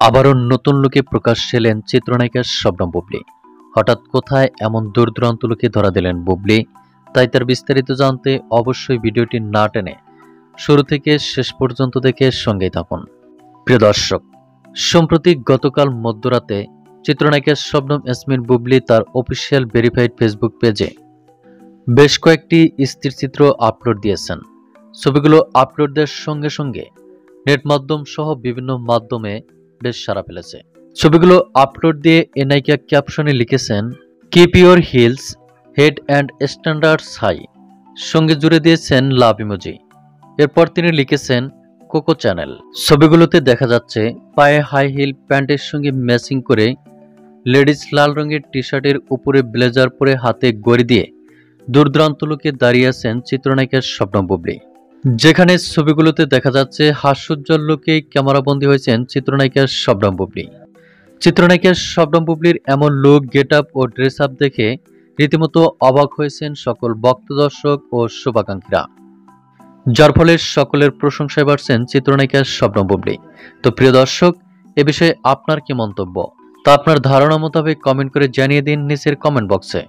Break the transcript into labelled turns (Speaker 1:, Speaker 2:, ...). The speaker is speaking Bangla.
Speaker 1: আবারও নতুন লুকে প্রকাশ্যে এলেন চিত্রনায়িকা শবনম বুবলী। হঠাৎ কোথায় এমন দূর দূরান্ত লুকে ধরা দিলেন বুবলী, তাই তার বিস্তারিত জানতে অবশ্যই ভিডিওটি না টেনে শুরু থেকে শেষ পর্যন্ত দেখে সঙ্গেই থাকুন। প্রিয় দর্শক, সম্প্রতি গতকাল মধ্যরাতে চিত্রনায়িকা শবনম ইয়াসমিন বুবলী তার অফিসিয়াল ভেরিফাইড ফেসবুক পেজে বেশ কয়েকটি স্থিরচিত্র আপলোড দিয়েছেন। ছবিগুলো আপলোড দেওয়ার সঙ্গে সঙ্গে নেট মাধ্যম সহ বিভিন্ন মাধ্যমে বেশ সাড়া ফেলেছে। ছবিগুলো আপলোড দিয়ে এ নায়িকা ক্যাপশনে লিখেছেন, keep your heels head and standards high, সঙ্গে জুড়ে দিয়েছেন লাভ ইমোজি। এরপর তিনি লিখেছেন কোকো চ্যানেল। ছবিগুলোতে দেখা যাচ্ছে পায়ে হাই হিল প্যান্টের সঙ্গে ম্যাচিং করে লেডিস লাল রঙের টি শার্টের উপরে ব্লেজার পরে হাতে গড়ি দিয়ে দূর দূরান্ত লোকে দাঁড়িয়ে আছেন চিত্রনায়িকা শবনম বুবলী। যেখানে ছবিগুলোতে দেখা যাচ্ছে হাস্যোজ্জ্বল লোকে ক্যামেরাবন্দী হয়েছেন চিত্রনায়িকা শবনম বুবলী। চিত্রনায়িকা শবনম বুবলীর এমন লুক, গেট আপ ও ড্রেস আপ দেখে রীতিমতো অবাক হয়েছেন সকল ভক্ত, দর্শক ও শুভাকাঙ্ক্ষীরা, যার ফলে সকলের প্রশংসায় বাড়ছেন চিত্রনায়িকা শবনম বুবলী। তো প্রিয় দর্শক, এ বিষয়ে আপনার কি মন্তব্য তা আপনার ধারণা মোতাবেক কমেন্ট করে জানিয়ে দিন নিচের কমেন্ট বক্সে।